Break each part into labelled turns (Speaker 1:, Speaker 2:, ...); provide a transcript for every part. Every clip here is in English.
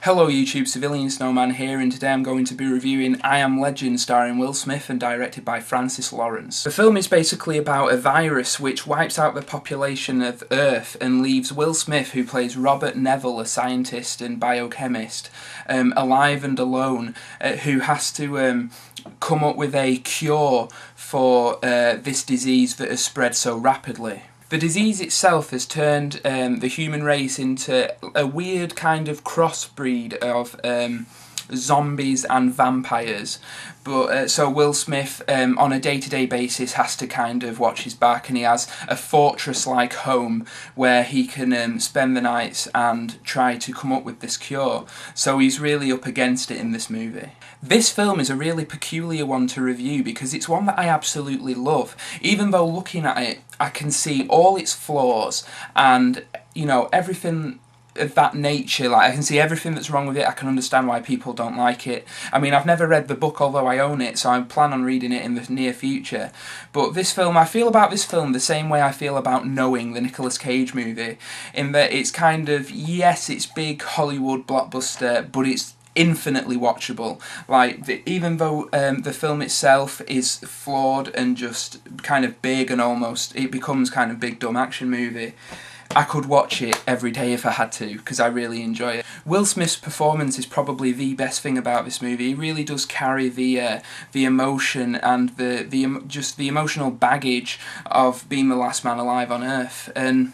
Speaker 1: Hello YouTube, Civilian Snowman here, and today I'm going to be reviewing I Am Legend starring Will Smith and directed by Francis Lawrence. The film is basically about a virus which wipes out the population of Earth and leaves Will Smith, who plays Robert Neville, a scientist and biochemist, alive and alone, who has to come up with a cure for this disease that has spread so rapidly. The disease itself has turned the human race into a weird kind of crossbreed of zombies and vampires. But so Will Smith on a day-to-day basis has to kind of watch his back, and he has a fortress-like home where he can spend the nights and try to come up with this cure. So he's really up against it in this movie. This film is a really peculiar one to review because it's one that I absolutely love. Even though looking at it, I can see all its flaws and, you know, everything of that nature. Like, I can see everything that's wrong with it. I can understand why people don't like it. I mean, I've never read the book, although I own it, so I plan on reading it in the near future. But this film, I feel about this film the same way I feel about Knowing, the Nicolas Cage movie, in that it's kind of, yes, it's big Hollywood blockbuster, but it's infinitely watchable. Like, even though the film itself is flawed and just kind of big and almost, it becomes kind of big dumb action movie, I could watch it every day if I had to, because I really enjoy it. Will Smith's performance is probably the best thing about this movie. He really does carry the emotion and just the emotional baggage of being the last man alive on Earth. And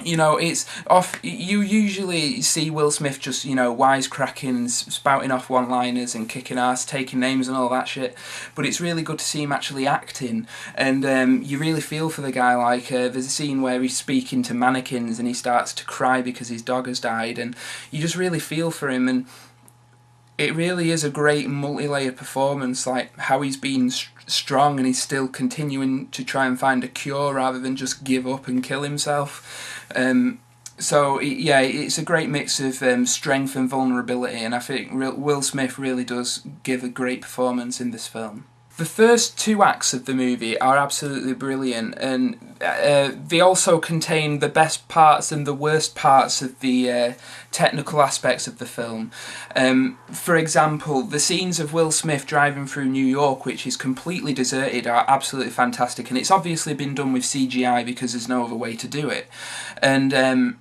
Speaker 1: you know, it's off. You usually see Will Smith just, you know, wisecracking, spouting off one-liners and kicking ass, taking names and all that shit. But it's really good to see him actually acting, and you really feel for the guy. Like, there's a scene where he's speaking to mannequins and he starts to cry because his dog has died, and you just really feel for him. And it really is a great multi-layered performance, like how he's been strong and he's still continuing to try and find a cure rather than just give up and kill himself. So yeah, it's a great mix of strength and vulnerability, and I think Will Smith really does give a great performance in this film. The first two acts of the movie are absolutely brilliant, and they also contain the best parts and the worst parts of the technical aspects of the film. For example, the scenes of Will Smith driving through New York, which is completely deserted, are absolutely fantastic, and it's obviously been done with CGI because there's no other way to do it. And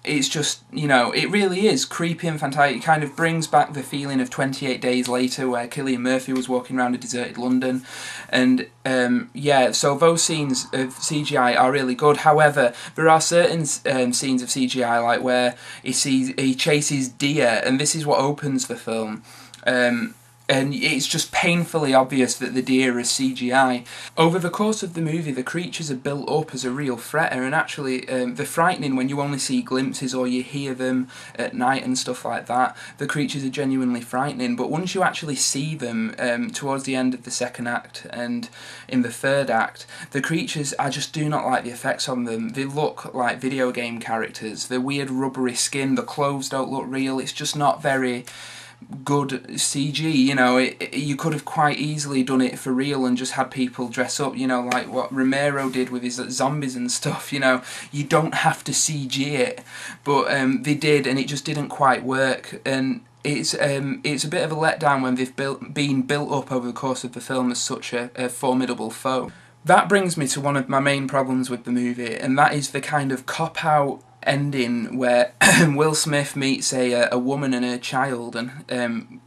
Speaker 1: it's just, you know, it really is creepy and fantastic. It kind of brings back the feeling of 28 Days Later, where Cillian Murphy was walking around a deserted London. And yeah, so those scenes of CGI are really good. However, there are certain scenes of CGI, like where he chases deer, and this is what opens the film. And it's just painfully obvious that the deer is CGI. Over the course of the movie, the creatures are built up as a real threat, and actually they're frightening when you only see glimpses or you hear them at night and stuff like that. The creatures are genuinely frightening, but once you actually see them towards the end of the second act and in the third act, the creatures, I just do not like the effects on them. They look like video game characters. The weird rubbery skin, the clothes don't look real. It's just not very good CG, you know. You could have quite easily done it for real and just had people dress up, you know, like what Romero did with his zombies and stuff, you know. You don't have to CG it, but they did, and it just didn't quite work. And it's a bit of a letdown when they've been built up over the course of the film as such a formidable foe. That brings me to one of my main problems with the movie, and that is the kind of cop-out ending where Will Smith meets a woman and her child, and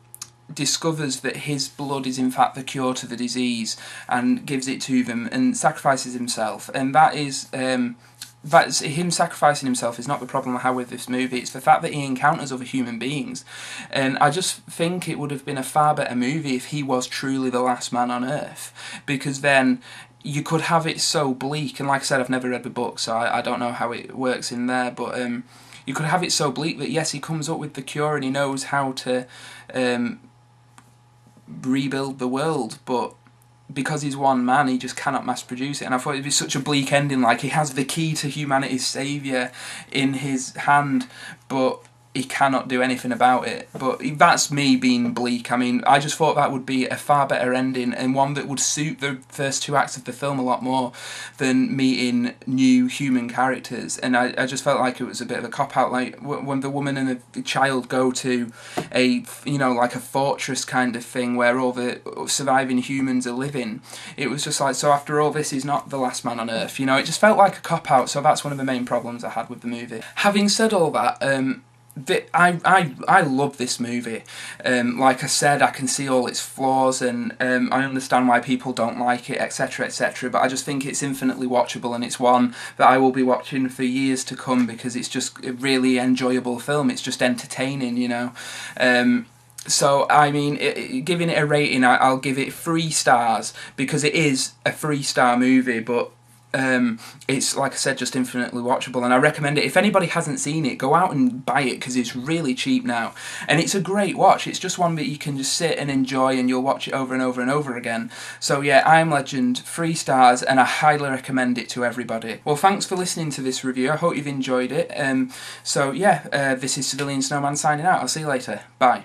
Speaker 1: discovers that his blood is in fact the cure to the disease, and gives it to them and sacrifices himself. And that's him sacrificing himself is not the problem I have with this movie. It's the fact that he encounters other human beings, and I just think it would have been a far better movie if he was truly the last man on Earth, because then you could have it so bleak. And like I said, I've never read the book, so I don't know how it works in there, but you could have it so bleak that yes, he comes up with the cure and he knows how to rebuild the world, but because he's one man, he just cannot mass produce it. And I thought it'd be such a bleak ending, like he has the key to humanity's saviour in his hand, but he cannot do anything about it. But that's me being bleak. I mean, I just thought that would be a far better ending, and one that would suit the first 2 acts of the film a lot more than meeting new human characters. And I just felt like it was a bit of a cop-out, like when the woman and the child go to a, you know, like a fortress kind of thing where all the surviving humans are living. It was just like, so after all this, he's not the last man on Earth, you know. It just felt like a cop-out, so that's one of the main problems I had with the movie. Having said all that, I love this movie. Like I said, I can see all its flaws, and I understand why people don't like it, etc, etc, but I just think it's infinitely watchable, and it's one that I will be watching for years to come because it's just a really enjoyable film. It's just entertaining, you know. So, I mean, giving it a rating, I'll give it 3 stars, because it is a 3-star movie, but it's, like I said, just infinitely watchable, and I recommend it. If anybody hasn't seen it, go out and buy it, because it's really cheap now, and it's a great watch. It's just one that you can just sit and enjoy, and you'll watch it over and over and over again. So yeah, I Am Legend, 3 stars, and I highly recommend it to everybody. Well, thanks for listening to this review. I hope you've enjoyed it. So yeah, this is Civilian Snowman signing out. I'll see you later. Bye.